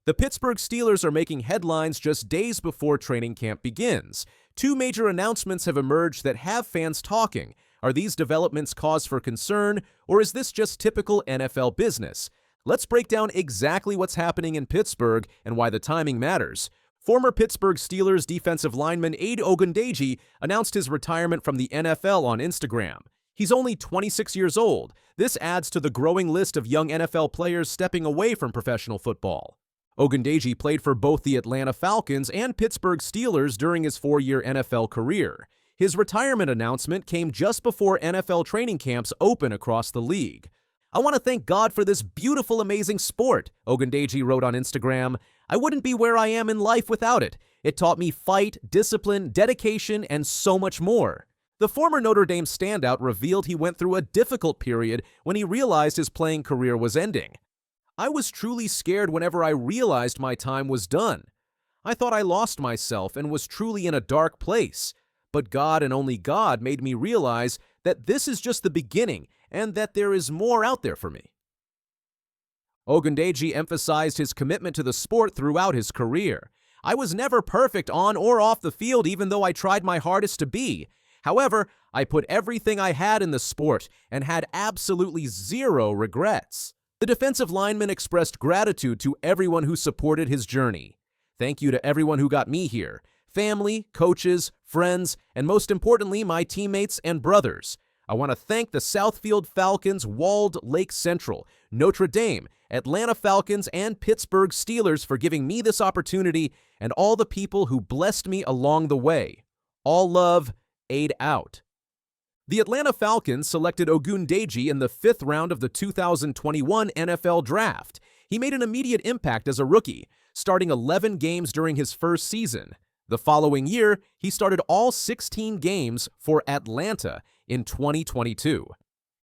The Pittsburgh Steelers are making headlines just days before training camp begins. Two major announcements have emerged that have fans talking. Are these developments cause for concern, or is this just typical NFL business? Let's break down exactly what's happening in Pittsburgh and why the timing matters. Former Pittsburgh Steelers defensive lineman Ade Ogundeji announced his retirement from the NFL on Instagram. He's only 26 years old. This adds to the growing list of young NFL players stepping away from professional football. Ogundeji played for both the Atlanta Falcons and Pittsburgh Steelers during his 4-year NFL career. His retirement announcement came just before NFL training camps open across the league. "I want to thank God for this beautiful, amazing sport," Ogundeji wrote on Instagram. "I wouldn't be where I am in life without it. It taught me fight, discipline, dedication, and so much more." The former Notre Dame standout revealed he went through a difficult period when he realized his playing career was ending. "I was truly scared whenever I realized my time was done. I thought I lost myself and was truly in a dark place. But God and only God made me realize that this is just the beginning and that there is more out there for me." Ogundeji emphasized his commitment to the sport throughout his career. "I was never perfect on or off the field, even though I tried my hardest to be. However, I put everything I had in the sport and had absolutely zero regrets." The defensive lineman expressed gratitude to everyone who supported his journey. "Thank you to everyone who got me here. Family, coaches, friends, and most importantly, my teammates and brothers. I want to thank the Southfield Falcons, Walled Lake Central, Notre Dame, Atlanta Falcons, and Pittsburgh Steelers for giving me this opportunity and all the people who blessed me along the way. All love, Ade out." The Atlanta Falcons selected Ogundeji in the 5th round of the 2021 NFL Draft. He made an immediate impact as a rookie, starting 11 games during his first season. The following year, he started all 16 games for Atlanta in 2022.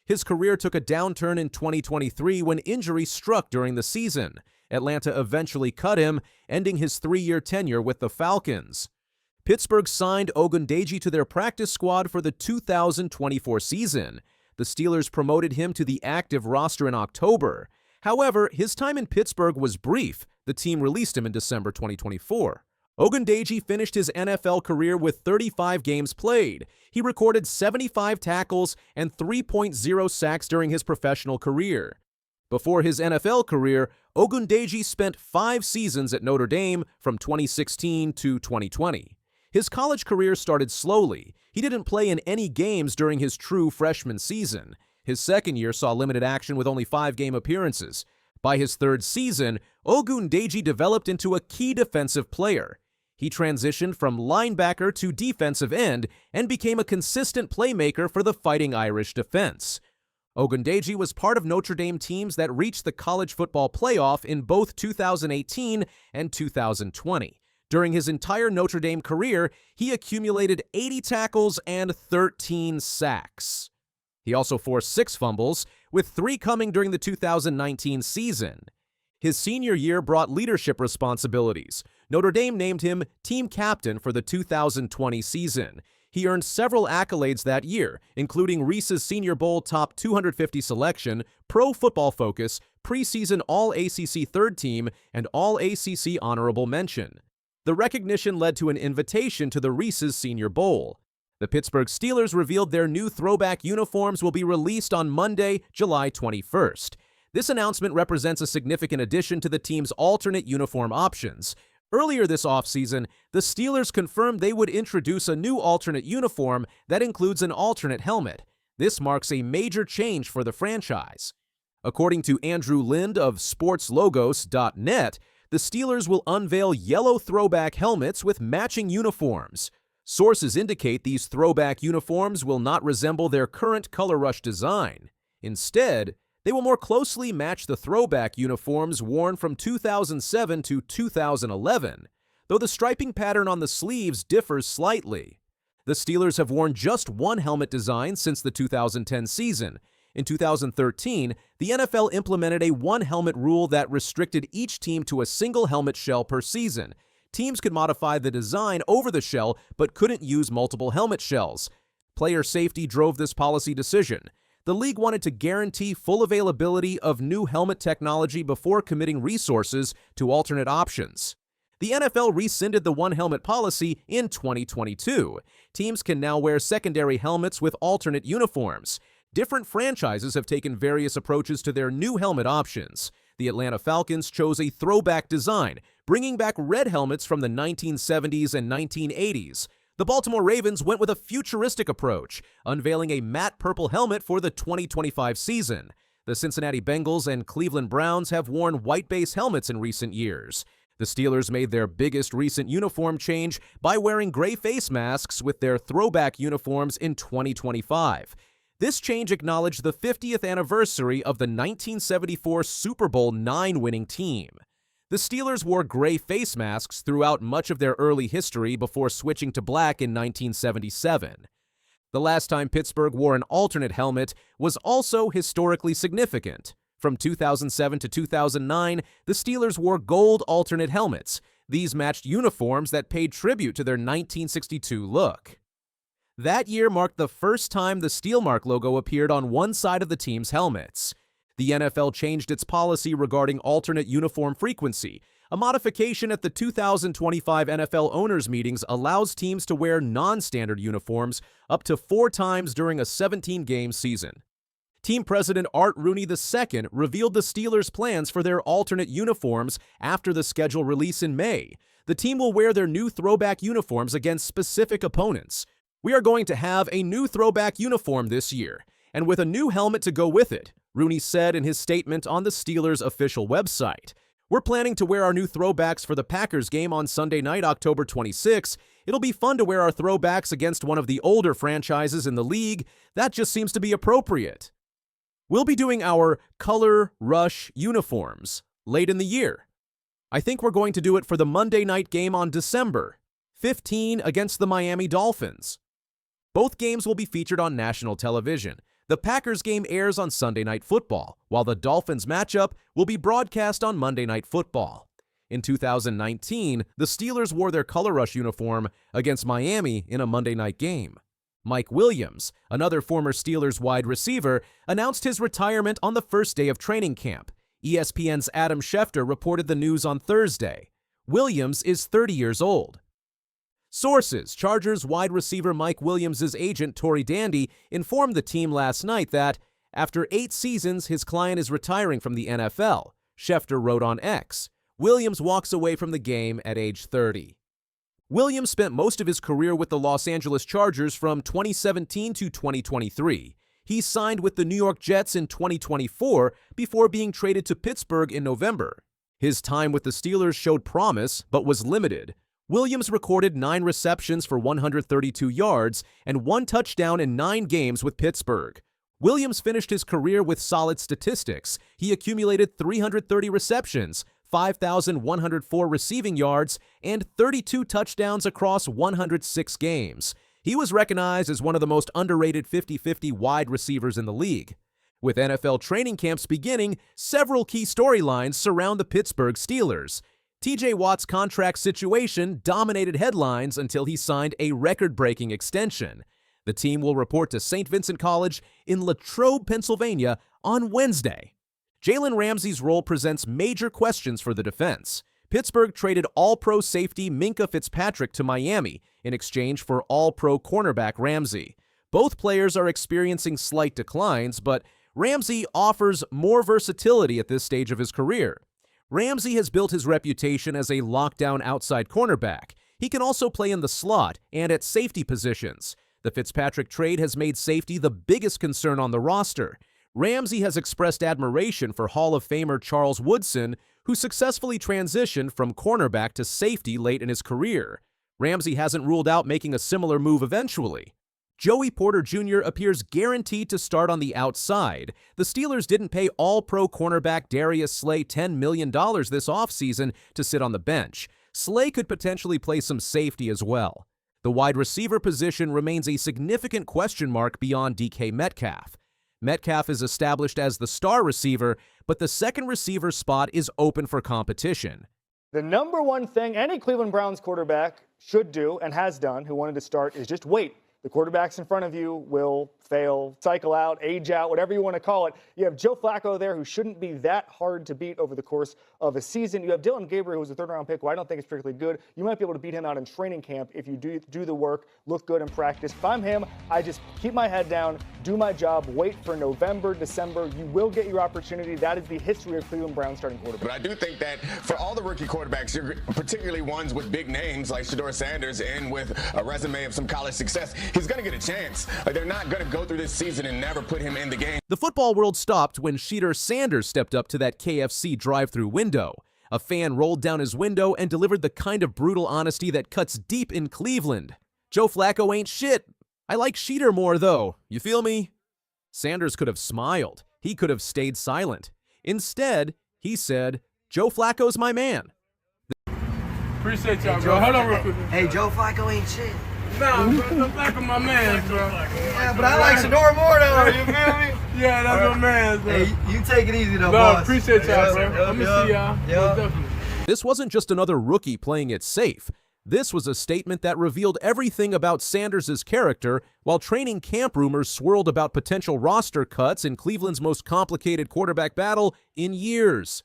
His career took a downturn in 2023 when injury struck during the season. Atlanta eventually cut him, ending his 3-year tenure with the Falcons. Pittsburgh signed Ogundeji to their practice squad for the 2024 season. The Steelers promoted him to the active roster in October. However, his time in Pittsburgh was brief. The team released him in December 2024. Ogundeji finished his NFL career with 35 games played. He recorded 75 tackles and 3.0 sacks during his professional career. Before his NFL career, Ogundeji spent 5 seasons at Notre Dame from 2016 to 2020. His college career started slowly. He didn't play in any games during his true freshman season. His second year saw limited action with only 5 game appearances. By his 3rd season, Ogundeji developed into a key defensive player. He transitioned from linebacker to defensive end and became a consistent playmaker for the Fighting Irish defense. Ogundeji was part of Notre Dame teams that reached the college football playoff in both 2018 and 2020. During his entire Notre Dame career, he accumulated 80 tackles and 13 sacks. He also forced 6 fumbles, with 3 coming during the 2019 season. His senior year brought leadership responsibilities. Notre Dame named him team captain for the 2020 season. He earned several accolades that year, including Reese's Senior Bowl Top 250 selection, Pro Football Focus, preseason All-ACC third team, and All-ACC honorable mention. The recognition led to an invitation to the Reese's Senior Bowl. The Pittsburgh Steelers revealed their new throwback uniforms will be released on Monday, July 21st. This announcement represents a significant addition to the team's alternate uniform options. Earlier this offseason, the Steelers confirmed they would introduce a new alternate uniform that includes an alternate helmet. This marks a major change for the franchise. According to Andrew Lind of SportsLogos.net, the Steelers will unveil yellow throwback helmets with matching uniforms. Sources indicate these throwback uniforms will not resemble their current color rush design. Instead, they will more closely match the throwback uniforms worn from 2007 to 2011, though the striping pattern on the sleeves differs slightly. The Steelers have worn just one helmet design since the 2010 season. In 2013, the NFL implemented a one-helmet rule that restricted each team to a single helmet shell per season. Teams could modify the design over the shell but couldn't use multiple helmet shells. Player safety drove this policy decision. The The league wanted to guarantee full availability of new helmet technology before committing resources to alternate options. The NFL rescinded the one-helmet policy in 2022. Teams can now wear secondary helmets with alternate uniforms. Different franchises have taken various approaches to their new helmet options. The Atlanta Falcons chose a throwback design, bringing back red helmets from the 1970s and 1980s. The Baltimore Ravens went with a futuristic approach, unveiling a matte purple helmet for the 2025 season. The Cincinnati Bengals and Cleveland Browns have worn white base helmets in recent years. The Steelers made their biggest recent uniform change by wearing gray face masks with their throwback uniforms in 2025. This change acknowledged the 50th anniversary of the 1974 Super Bowl IX winning team. The Steelers wore gray face masks throughout much of their early history before switching to black in 1977. The last time Pittsburgh wore an alternate helmet was also historically significant. From 2007 to 2009, the Steelers wore gold alternate helmets. These matched uniforms that paid tribute to their 1962 look. That year marked the first time the Steelmark logo appeared on one side of the team's helmets. The NFL changed its policy regarding alternate uniform frequency. A modification at the 2025 NFL owners' meetings allows teams to wear non-standard uniforms up to 4 times during a 17-game season. Team president Art Rooney II revealed the Steelers' plans for their alternate uniforms after the schedule release in May. The team will wear their new throwback uniforms against specific opponents. "We are going to have a new throwback uniform this year, and with a new helmet to go with it," Rooney said in his statement on the Steelers' official website. "We're planning to wear our new throwbacks for the Packers game on Sunday night, October 26. It'll be fun to wear our throwbacks against one of the older franchises in the league. That just seems to be appropriate." We'll be doing our Color Rush uniforms late in the year. I think we're going to do it for the Monday night game on December 15 against the Miami Dolphins. Both games will be featured on national television. The Packers game airs on Sunday Night Football, while the Dolphins matchup will be broadcast on Monday Night Football. In 2019, the Steelers wore their Color Rush uniform against Miami in a Monday night game. Mike Williams, another former Steelers wide receiver, announced his retirement on the first day of training camp. ESPN's Adam Schefter reported the news on Thursday. Williams is 30 years old. Sources: Chargers wide receiver Mike Williams' agent, Tory Dandy, informed the team last night that, after 8 seasons, his client is retiring from the NFL. Schefter wrote on X, "Williams walks away from the game at age 30. Williams spent most of his career with the Los Angeles Chargers from 2017 to 2023. He signed with the New York Jets in 2024 before being traded to Pittsburgh in November. His time with the Steelers showed promise, but was limited. Williams recorded 9 receptions for 132 yards and 1 touchdown in 9 games with Pittsburgh. Williams finished his career with solid statistics. He accumulated 330 receptions, 5,104 receiving yards, and 32 touchdowns across 106 games. He was recognized as one of the most underrated 50-50 wide receivers in the league. With NFL training camps beginning, several key storylines surround the Pittsburgh Steelers. TJ Watt's contract situation dominated headlines until he signed a record-breaking extension. The team will report to St. Vincent College in Latrobe, Pennsylvania on Wednesday. Jalen Ramsey's role presents major questions for the defense. Pittsburgh traded All-Pro safety Minkah Fitzpatrick to Miami in exchange for All-Pro cornerback Ramsey. Both players are experiencing slight declines, but Ramsey offers more versatility at this stage of his career. Ramsey has built his reputation as a lockdown outside cornerback. He can also play in the slot and at safety positions. The Fitzpatrick trade has made safety the biggest concern on the roster. Ramsey has expressed admiration for Hall of Famer Charles Woodson, who successfully transitioned from cornerback to safety late in his career. Ramsey hasn't ruled out making a similar move eventually. Joey Porter Jr. appears guaranteed to start on the outside. The Steelers didn't pay All-Pro cornerback Darius Slay $10 million this offseason to sit on the bench. Slay could potentially play some safety as well. The wide receiver position remains a significant question mark beyond DK Metcalf. Metcalf is established as the star receiver, but the second receiver spot is open for competition. The number one thing any Cleveland Browns quarterback should do and has done who wanted to start is just wait. The quarterbacks in front of you will fail, cycle out, age out, whatever you want to call it. You have Joe Flacco there, who shouldn't be that hard to beat over the course of a season. You have Dylan Gabriel, who's a third-round pick, who I don't think is particularly good. You might be able to beat him out in training camp if you do the work, look good in practice. If I'm him, I just keep my head down, do my job, wait for November, December. You will get your opportunity. That is the history of Cleveland Browns starting quarterback. But I do think that for all the rookie quarterbacks, particularly ones with big names like Shedeur Sanders and with a resume of some college success, he's going to get a chance. Like, they're not going to go through this season and never put him in the game. The football world stopped when Shedeur Sanders stepped up to that KFC drive-thru window. A fan rolled down his window and delivered the kind of brutal honesty that cuts deep in Cleveland. Joe Flacco ain't shit. I like Shedeur more, though. You feel me? Sanders could have smiled. He could have stayed silent. Instead, he said, Joe Flacco's my man. Appreciate y'all, bro. Hold on real quick. Hey, Joe Flacco ain't shit. Nah, bro, Joe Flacco my man, bro. Yeah, but I like Shedeur more, though. You feel me? Yeah, that's my man, bro. Hey, you take it easy, though, No, boss. appreciate y'all, bro. Let me see y'all. Yeah. Definitely. This wasn't just another rookie playing it safe. This was a statement that revealed everything about Sanders' character, while training camp rumors swirled about potential roster cuts in Cleveland's most complicated quarterback battle in years.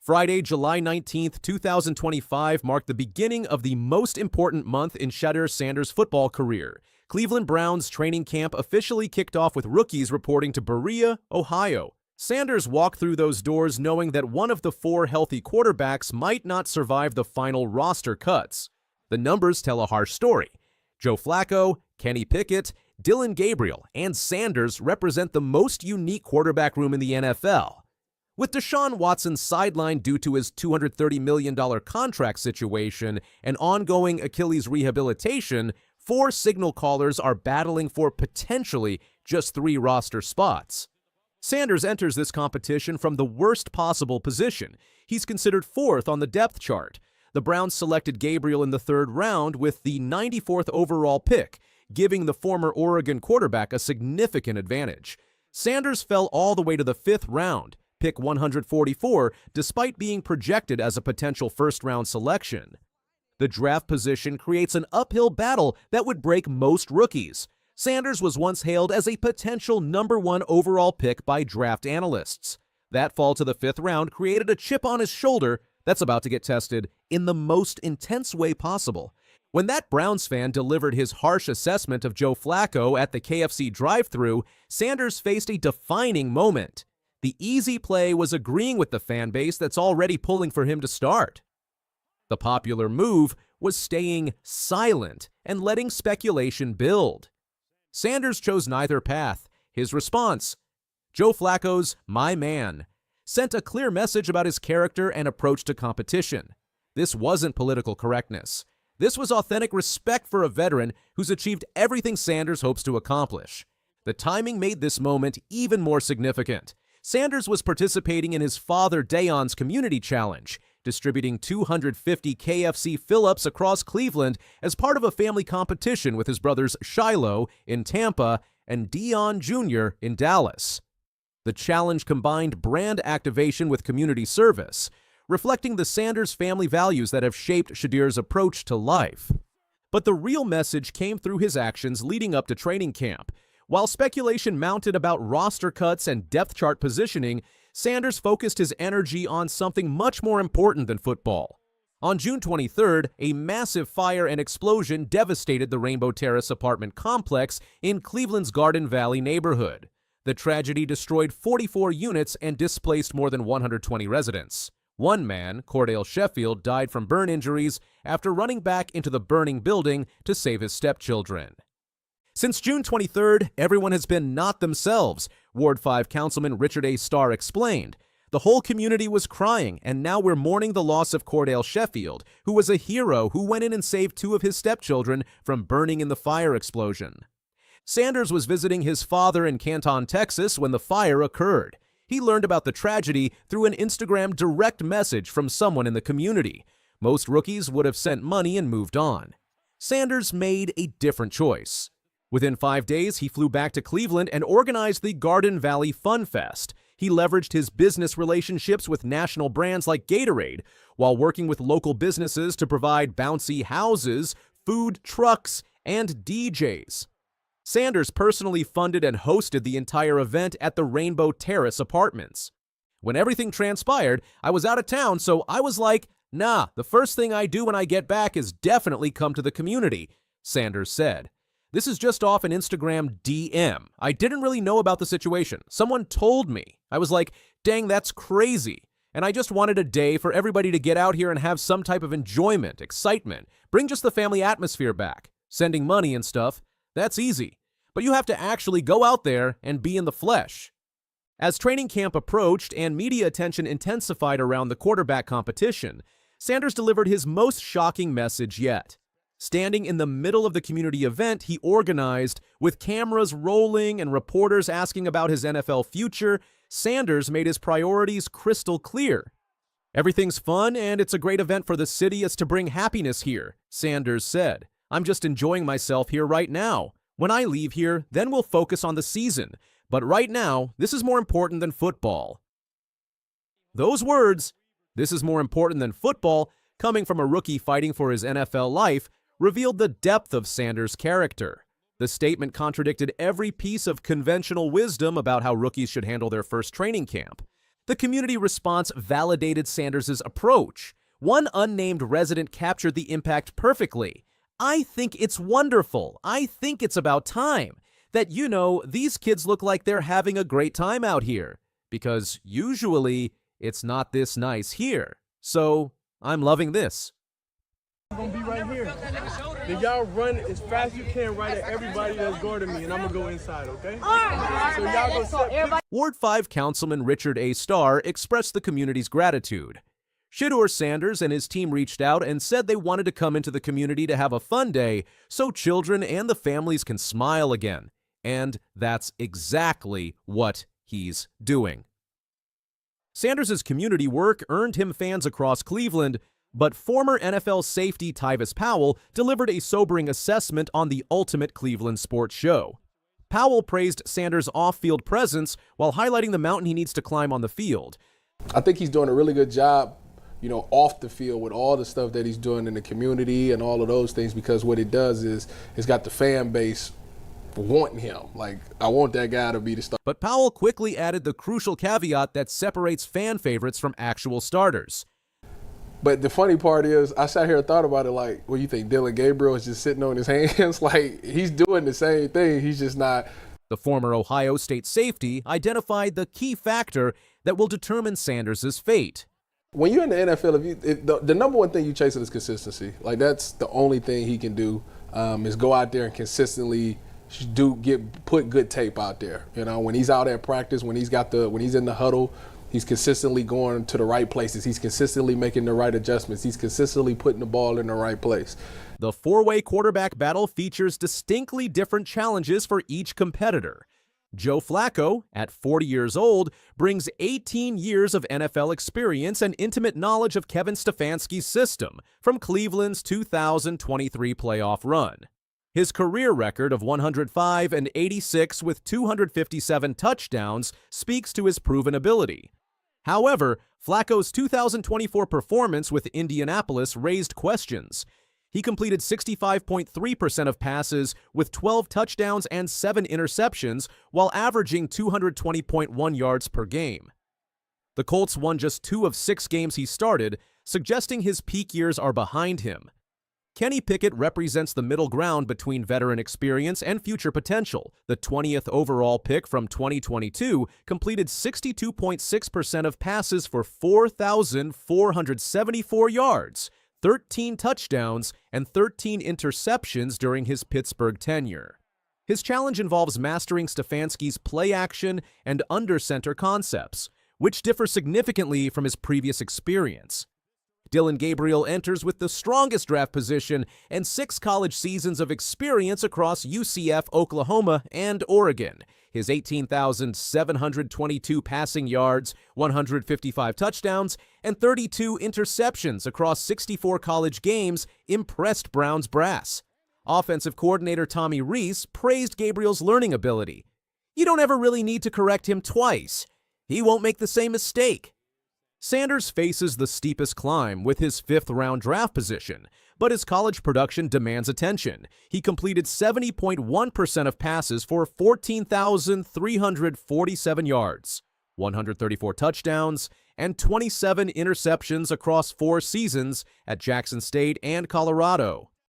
Friday, July 19th, 2025 marked the beginning of the most important month in Shedeur Sanders' football career. Cleveland Browns training camp officially kicked off with rookies reporting to Berea, Ohio. Sanders walked through those doors knowing that one of the 4 healthy quarterbacks might not survive the final roster cuts. The numbers tell a harsh story. Joe Flacco, Kenny Pickett, Dylan Gabriel, and Sanders represent the most unique quarterback room in the NFL. With Deshaun Watson sidelined due to his $230 million contract situation and ongoing Achilles rehabilitation, 4 signal callers are battling for potentially just 3 roster spots. Sanders enters this competition from the worst possible position. He's considered 4th on the depth chart. The Browns selected Gabriel in the 3rd round with the 94th overall pick, giving the former Oregon quarterback a significant advantage. Sanders fell all the way to the 5th round, pick 144, despite being projected as a potential first-round selection. The draft position creates an uphill battle that would break most rookies. Sanders was once hailed as a potential number 1 overall pick by draft analysts. That fall to the 5th round created a chip on his shoulder that's about to get tested in the most intense way possible. When that Browns fan delivered his harsh assessment of Joe Flacco at the KFC drive-thru, Sanders faced a defining moment. The easy play was agreeing with the fan base that's already pulling for him to start. The popular move was staying silent and letting speculation build. Sanders chose neither path. His response, Joe Flacco's my man, sent a clear message about his character and approach to competition. This wasn't political correctness. This was authentic respect for a veteran who's achieved everything Sanders hopes to accomplish. The timing made this moment even more significant. Sanders was participating in his father Dayon's community challenge, distributing 250 KFC fill-ups across Cleveland as part of a family competition with his brothers Shiloh in Tampa and Dion Jr. in Dallas. The challenge combined brand activation with community service, reflecting the Sanders family values that have shaped Shedeur's approach to life. But the real message came through his actions leading up to training camp. While speculation mounted about roster cuts and depth chart positioning, Sanders focused his energy on something much more important than football. On June 23rd, a massive fire and explosion devastated the Rainbow Terrace apartment complex in Cleveland's Garden Valley neighborhood. The tragedy destroyed 44 units and displaced more than 120 residents. One man, Cordell Sheffield, died from burn injuries after running back into the burning building to save his stepchildren. Since June 23rd, everyone has been not themselves, Ward 5 Councilman Richard A. Starr explained. The whole community was crying, and now we're mourning the loss of Cordell Sheffield, who was a hero who went in and saved 2 of his stepchildren from burning in the fire explosion. Sanders was visiting his father in Canton, Texas, when the fire occurred. He learned about the tragedy through an Instagram direct message from someone in the community. Most rookies would have sent money and moved on. Sanders made a different choice. Within 5 days, he flew back to Cleveland and organized the Garden Valley Fun Fest. He leveraged his business relationships with national brands like Gatorade, while working with local businesses to provide bouncy houses, food trucks, and DJs. Sanders personally funded and hosted the entire event at the Rainbow Terrace Apartments. When everything transpired, I was out of town, so I was like, nah, the first thing I do when I get back is definitely come to the community, Sanders said. This is just off an Instagram DM. I didn't really know about the situation. Someone told me. I was like, dang, that's crazy. And I just wanted a day for everybody to get out here and have some type of enjoyment, excitement, bring just the family atmosphere back. Sending money and stuff, that's easy. But you have to actually go out there and be in the flesh. As training camp approached and media attention intensified around the quarterback competition, Sanders delivered his most shocking message yet. Standing in the middle of the community event he organized, with cameras rolling and reporters asking about his NFL future, Sanders made his priorities crystal clear. Everything's fun and it's a great event for the city as to bring happiness here, Sanders said. I'm just enjoying myself here right now. When I leave here, then we'll focus on the season. But right now, this is more important than football. Those words, this is more important than football, coming from a rookie fighting for his NFL life, revealed the depth of Sanders' character. The statement contradicted every piece of conventional wisdom about how rookies should handle their first training camp. The community response validated Sanders' approach. One unnamed resident captured the impact perfectly. I think it's wonderful. I think it's about time that, these kids look like they're having a great time out here. Because usually, it's not this nice here. So, I'm loving this. I'm gonna be right here. Then y'all run as fast as you can right at everybody that's guarding me, and I'm gonna go inside, okay? So y'all go set. Ward 5 Councilman Richard A. Starr expressed the community's gratitude. Shedeur Sanders and his team reached out and said they wanted to come into the community to have a fun day so children and the families can smile again. And that's exactly what he's doing. Sanders' community work earned him fans across Cleveland, but former NFL safety Tyvis Powell delivered a sobering assessment on the ultimate Cleveland sports show. Powell praised Sanders' off-field presence while highlighting the mountain he needs to climb on the field. I think he's doing a really good job, off the field with all the stuff that he's doing in the community and all of those things, because what it does is it's got the fan base wanting him. Like, I want that guy to be the star. But Powell quickly added the crucial caveat that separates fan favorites from actual starters. But the funny part is, I sat here and thought about it like, what do you think, Dylan Gabriel is just sitting on his hands? Like, he's doing the same thing, he's just not. The former Ohio State safety identified the key factor that will determine Sanders' fate. When you're in the NFL, the number one thing you chase is consistency. Like, that's the only thing he can do, is go out there and consistently put good tape out there. When he's out at practice, when he's in the huddle, he's consistently going to the right places. He's consistently making the right adjustments. He's consistently putting the ball in the right place. The four-way quarterback battle features distinctly different challenges for each competitor. Joe Flacco, at 40 years old, brings 18 years of NFL experience and intimate knowledge of Kevin Stefanski's system from Cleveland's 2023 playoff run. His career record of 105-86 with 257 touchdowns speaks to his proven ability. However, Flacco's 2024 performance with Indianapolis raised questions. He completed 65.3% of passes with 12 touchdowns and 7 interceptions while averaging 220.1 yards per game. The Colts won just 2 of 6 games he started, suggesting his peak years are behind him. Kenny Pickett represents the middle ground between veteran experience and future potential. The 20th overall pick from 2022 completed 62.6% of passes for 4,474 yards, 13 touchdowns, and 13 interceptions during his Pittsburgh tenure. His challenge involves mastering Stefanski's play action and under-center concepts, which differ significantly from his previous experience. Dylan Gabriel enters with the strongest draft position and 6 college seasons of experience across UCF, Oklahoma, and Oregon. His 18,722 passing yards, 155 touchdowns, and 32 interceptions across 64 college games impressed Browns brass. Offensive coordinator Tommy Rees praised Gabriel's learning ability. You don't ever really need to correct him twice. He won't make the same mistake. Sanders faces the steepest climb with his 5th-round draft position, but his college production demands attention. He completed 70.1% of passes for 14,347 yards, 134 touchdowns, and 27 interceptions across 4 seasons at Jackson State and Colorado.